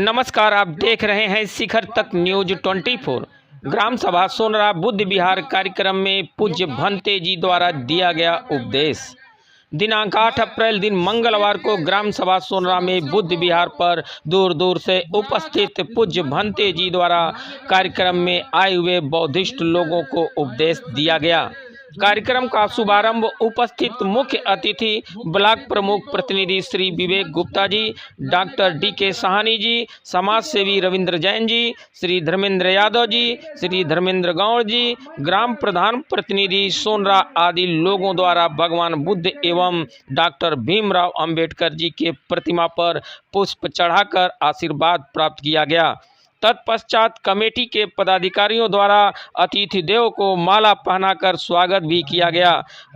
नमस्कार, आप देख रहे हैं शिखर तक न्यूज 24। ग्राम सभा सोनरा बुद्ध विहार कार्यक्रम में पूज्य भंते जी द्वारा दिया गया उपदेश। दिनांक 8 अप्रैल दिन मंगलवार को ग्राम सभा सोनरा में बुद्ध विहार पर दूर दूर से उपस्थित पूज्य भंते जी द्वारा कार्यक्रम में आए हुए बौद्धिस्ट लोगों को उपदेश दिया गया। कार्यक्रम का शुभारंभ उपस्थित मुख्य अतिथि ब्लॉक प्रमुख प्रतिनिधि श्री विवेक गुप्ता जी, डॉक्टर डी.के. साहनी जी, समाज सेवी रविंद्र जैन जी, श्री धर्मेंद्र यादव जी, श्री धर्मेंद्र गौड़ जी, ग्राम प्रधान प्रतिनिधि सोनरा आदि लोगों द्वारा भगवान बुद्ध एवं डॉक्टर भीमराव अंबेडकर जी के प्रतिमा पर पुष्प चढ़ाकर आशीर्वाद प्राप्त किया गया। तत्पश्चात कमेटी के पदाधिकारियों द्वारा अतिथि देव को माला पहनाकर स्वागत भी किया गया।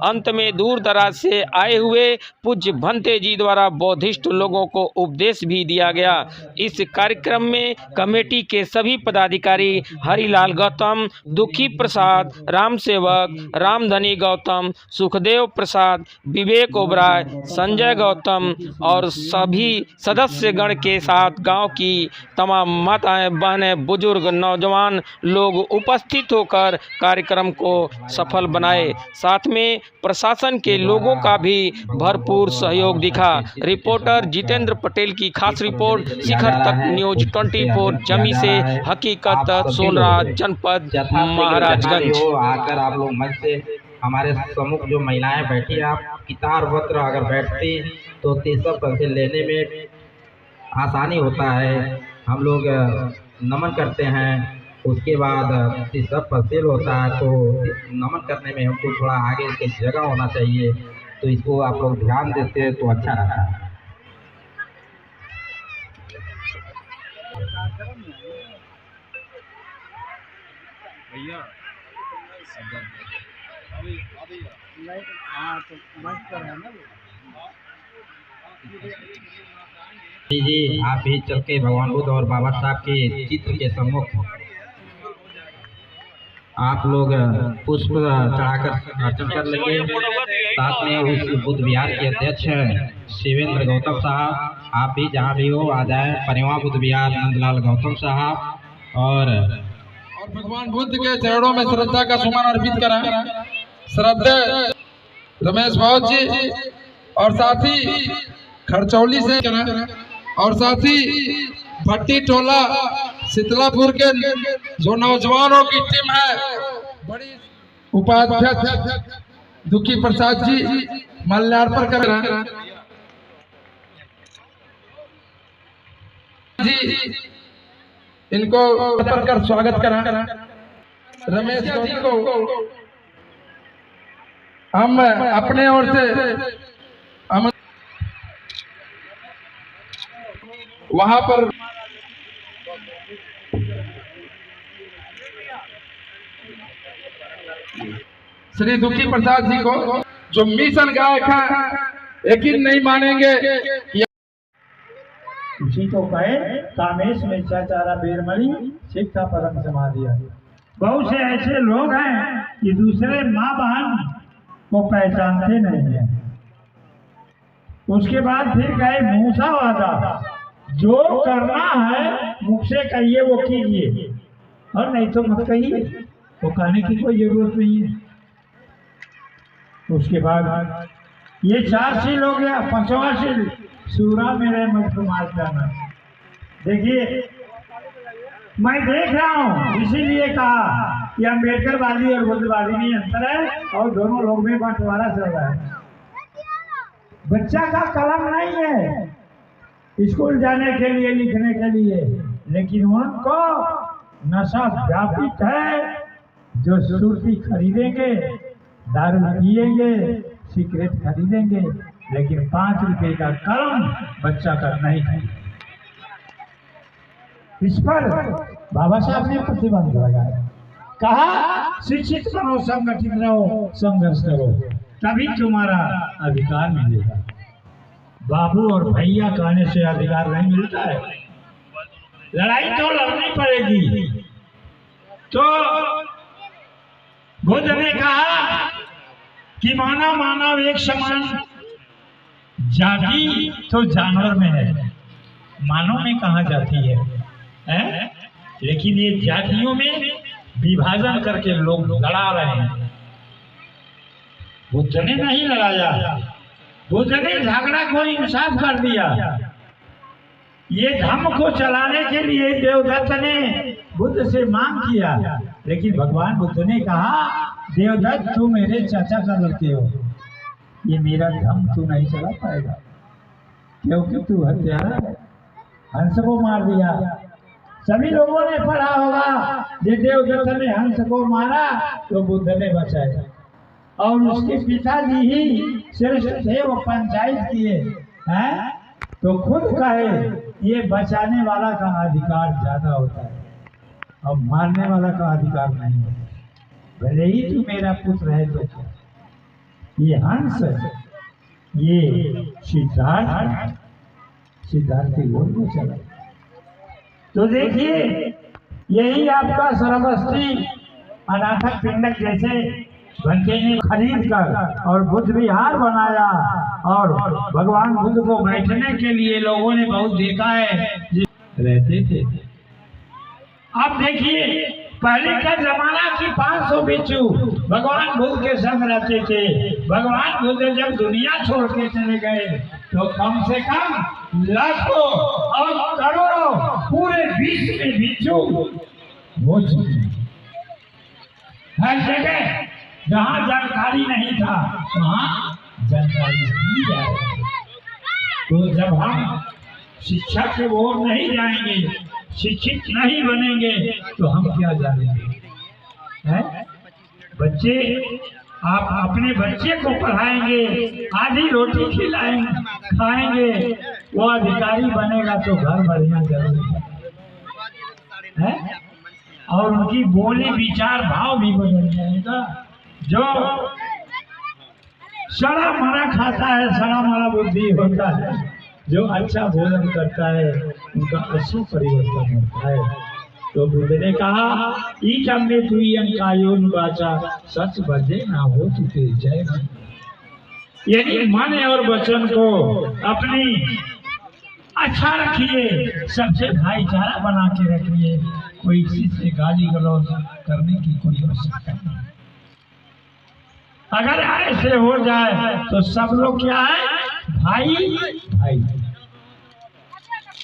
अंत में दूर दराज से आए हुए पूज्य भंते जी द्वारा बौद्धिस्ट लोगों को उपदेश भी दिया गया। इस कार्यक्रम में कमेटी के सभी पदाधिकारी हरिलाल गौतम, दुखी प्रसाद, राम सेवक, रामधनी गौतम, सुखदेव प्रसाद, विवेक ओबराय, संजय गौतम और सभी सदस्यगण के साथ गांव की तमाम माताएं, बहनें, बुजुर्ग, नौजवान लोग उपस्थित होकर कार्यक्रम को सफल बनाए। साथ में प्रशासन के लोगों का भी भरपूर सहयोग दिखा। रिपोर्टर जितेंद्र पटेल की खास रिपोर्ट, शिखर तक न्यूज 24, जमी से हकीकत तक, सोनरा जनपद महाराजगंज। आकर आप लोग मंच से हमारे सम्मुख जो महिलाएं बैठी, आप कितार वस्त्र अगर बैठती तो तीसरा पंक्ति लेने में आसानी होता है। हम लोग नमन करते हैं, उसके बाद तीसरा फसील होता है, तो नमन करने में हमको थोड़ा आगे की जगह होना चाहिए, तो इसको आप लोग ध्यान देते हैं तो अच्छा रहता है। जी आप भी चल के भगवान बुद्ध और बाबा साहब के चित्र के सम्मुख आप लोग पुष्प चढ़ाकर अर्चन कर लेंगे। साथ में उस बुद्ध विहार के अध्यक्ष शिवेंद्र गौतम साहब, आप भी जहाँ भी हो आ जाए। परिवार बुद्ध विहार नंदलाल गौतम साहब और भगवान बुद्ध के चरणों में श्रद्धा का सुमन अर्पित करा। श्रद्धे रमेश भाव जी और साथी खरचौली से करा, और साथ ही भट्टी टोला शीतलापुर के जो नौजवानों की टीम है, बड़ी उपाध्यक्ष दुखी प्रसाद जी माल्यार्पण कर रहे हैं जी, इनको अर्पण कर स्वागत करा। रमेश जी को हम अपने ओर से वहां पर श्री दुखी प्रसाद जी को जो मिशन गायक है, यकीन नहीं मानेंगे। उसी को कहे कामेश में चाचारा बेरमणि शिक्षा परम समाधि। बहुत से ऐसे लोग हैं कि दूसरे माँ बहन को पहचानते नहीं है। उसके बाद फिर कहे मूसा वादा, जो करना है मुख से कहिए वो कीजिए, और नहीं तो मत कहिए, वो कहने की कोई जरूरत नहीं है। उसके बाद ये 4 सील हो गया, 5वां सील सूरा मेरे मुख को मार जाना। देखिए मैं देख रहा हूँ, इसीलिए कहा कि अम्बेडकरवादी और बुद्धवादी में अंतर है और दोनों लोग में बंटवारा चल रहा है। बच्चा का कलम नहीं है स्कूल जाने के लिए, लिखने के लिए, लेकिन उनको नशा व्यापित है। जो सुर्ती खरीदेंगे, दारू पिएंगे, सिगरेट खरीदेंगे, लेकिन 5 रुपए का कलम बच्चा का नहीं है। इस पर बाबा साहब ने प्रतिबंध लगाया, कहा शिक्षित बनो, संगठित रहो, संघर्ष करो, तभी तुम्हारा अधिकार मिलेगा। बाबू और भैया कहने से अधिकार नहीं मिलता है, लड़ाई तो लड़नी पड़ेगी। तो बुद्ध ने कहा कि मानव मानव एक समान, जाति तो जानवर में है, मानव में कहाँ जाती है? लेकिन ये जातियों में विभाजन करके लोग लड़ा रहे हैं। बुद्ध ने नहीं लड़ाया, बुद्ध ने झगड़ा को इंसाफ कर दिया। ये धर्म को चलाने के लिए देवदत्त ने बुद्ध से मांग किया, लेकिन भगवान बुद्ध ने कहा, देवदत्त तू मेरे चाचा का लड़के हो, ये मेरा धर्म तू नहीं चला पाएगा, क्योंकि तू हत्यारा है। हंस को मार दिया। सभी लोगों ने पढ़ा होगा, जे देवदत्त ने हंस को मारा तो बुद्ध ने बचाया, और उसके पिताजी ही श्रेष्ठ थे, वो पंचायत किए हैं। तो खुद कहे ये बचाने वाला का अधिकार ज्यादा होता है और मारने वाला का अधिकार नहीं होता। भले ही तू मेरा पुत्र है तो क्या। ये हंस, ये सिद्धार्थ की गोद में चला। तो देखिए, यही आपका सरबस्ती अनाथक पिंडक जैसे भंते ने खरीद कर और बुद्ध विहार बनाया, और भगवान बुद्ध को बैठने के लिए लोगों ने बहुत देखा है रहते थे। अब देखिए, पहले का जमाना की 500 बिच्छू भगवान बुद्ध के संग रहते थे। भगवान बुद्ध जब दुनिया छोड़ के चले गए तो कम से कम लाखों और करोड़ों पूरे विश्व में बिच्छू हो चुके। हर जगह जहाँ जानकारी नहीं था वहाँ जानकारी दी जा रही है। तो जब हम शिक्षा की ओर नहीं जाएंगे, शिक्षित नहीं बनेंगे, तो हम क्या जानेंगे? बच्चे, आप अपने बच्चे को पढ़ाएंगे, आधी रोटी खिलाएंगे, खाएंगे, वो अधिकारी बनेगा तो घर बढ़िया जरूर है, और उनकी बोली विचार भाव भी बदल जाएगा। जो सड़ा मरा खाता है, सड़ा मरा बुद्धि होता है। जो अच्छा भोजन करता है उनका अशुभ परिवर्तन होता है। तो बुद्ध ने कहा, ईटम में तुयम कायोन वाचा, सच बजे ना हो तुके जय। यानी मन और वचन को अपनी अच्छा रखिए, सबसे भाईचारा बना के रखिए। कोई किसी से गाली गलौज करने की कोई आवश्यकता नहीं। अगर ऐसे हो जाए तो सब लोग क्या है? भाई भाई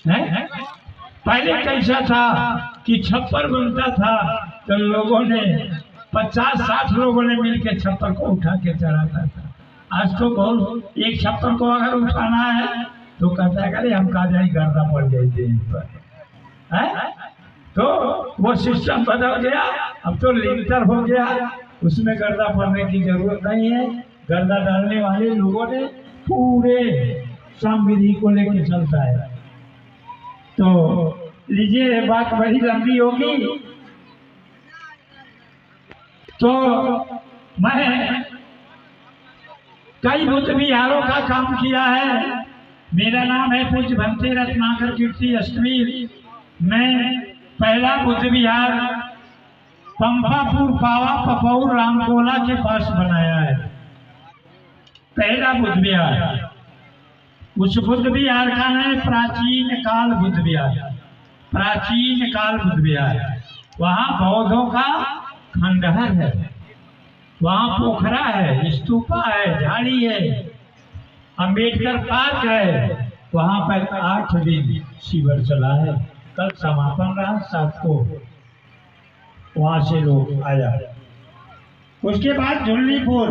है? पहले कैसा था कि छप्पर बनता था तो लोगों ने 50-60 लोगों ने मिलकर छप्पर को उठा के चढ़ाता था। आज तो बहुत, एक छप्पर को अगर उठाना है तो कहता है अरे हम कहा जाए गर्दा पड़ जाए इन पर है? तो वो सिस्टम बदल गया। अब तो लिंटर हो गया, उसमें गर्दा पड़ने की जरूरत नहीं है। गर्दा डालने वाले लोगों ने पूरे संविधि को लेकर चलता है। तो लीजिए, बात बड़ी लंबी होगी, तो मैं कई बुद्ध विहारों का काम किया है। मेरा नाम है पूज्य भंते रत्नाकर कीर्ति अष्टवीर। मैं पहला बुद्ध विहार पंपापुर पावा पपौर रामकोला के पास बनाया है, पहला बुद्ध विहार। उस बुद्ध विहार का नाम प्राचीन काल बुद्ध विहार, प्राचीन काल बुद्ध विहार। वहाँ बौद्धों का खंडहर है, वहाँ पोखरा है, स्तूपा है, झाड़ी है, अंबेडकर पार्क है। वहाँ पर 8 दिन शिविर चला है। कल समापन रहा 7 को, वहाँ से लोग आया। उसके बाद झुल्लीपुर,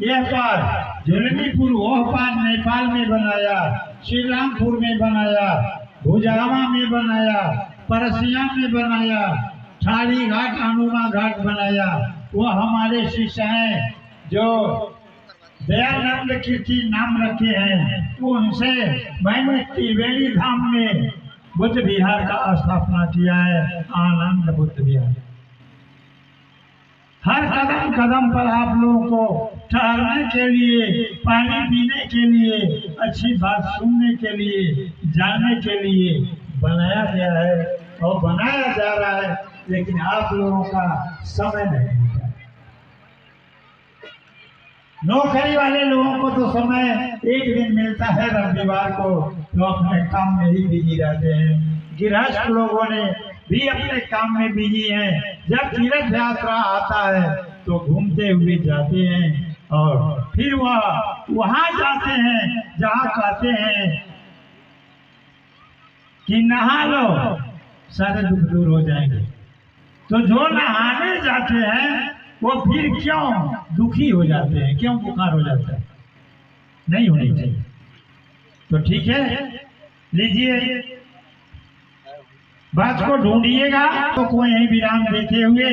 यह पार झुल्लीपुर, वह पार नेपाल में बनाया, श्रीरामपुर में बनाया, भुजावा में बनाया, परसिया में बनाया, ठाड़ी घाट, हनुमा घाट बनाया। वो हमारे शिष्य हैं जो दयानंद कीर्ति नाम रखे हैं, उनसे मैंने त्रिवेणी धाम में बुद्ध विहार का स्थापना किया है, आनंद बुद्ध विहार। हर कदम कदम पर आप लोगों को ठहरने के लिए, पानी पीने के लिए, अच्छी बात सुनने के लिए, जानने के लिए बनाया गया है और बनाया जा रहा है। लेकिन आप लोगों का समय नहीं होता। नौकरी वाले लोगों को तो समय एक दिन मिलता है रविवार को, तो अपने काम में ही बिजी रहते हैं। गृहस्थ लोगों ने भी अपने काम में बिजी हैं। जब तीर्थ यात्रा आता है तो घूमते हुए जाते हैं और फिर वहाँ जाते हैं जहाँ कहते हैं कि नहा लो, सारे दुख दूर हो जाएंगे। तो जो नहाने जाते हैं वो फिर क्यों दुखी हो जाते हैं, क्यों बुखार हो जाता है? नहीं होनी चाहिए। तो ठीक है, लीजिए बात को ढूंढिएगा। तो कोई यही विराम देते हुए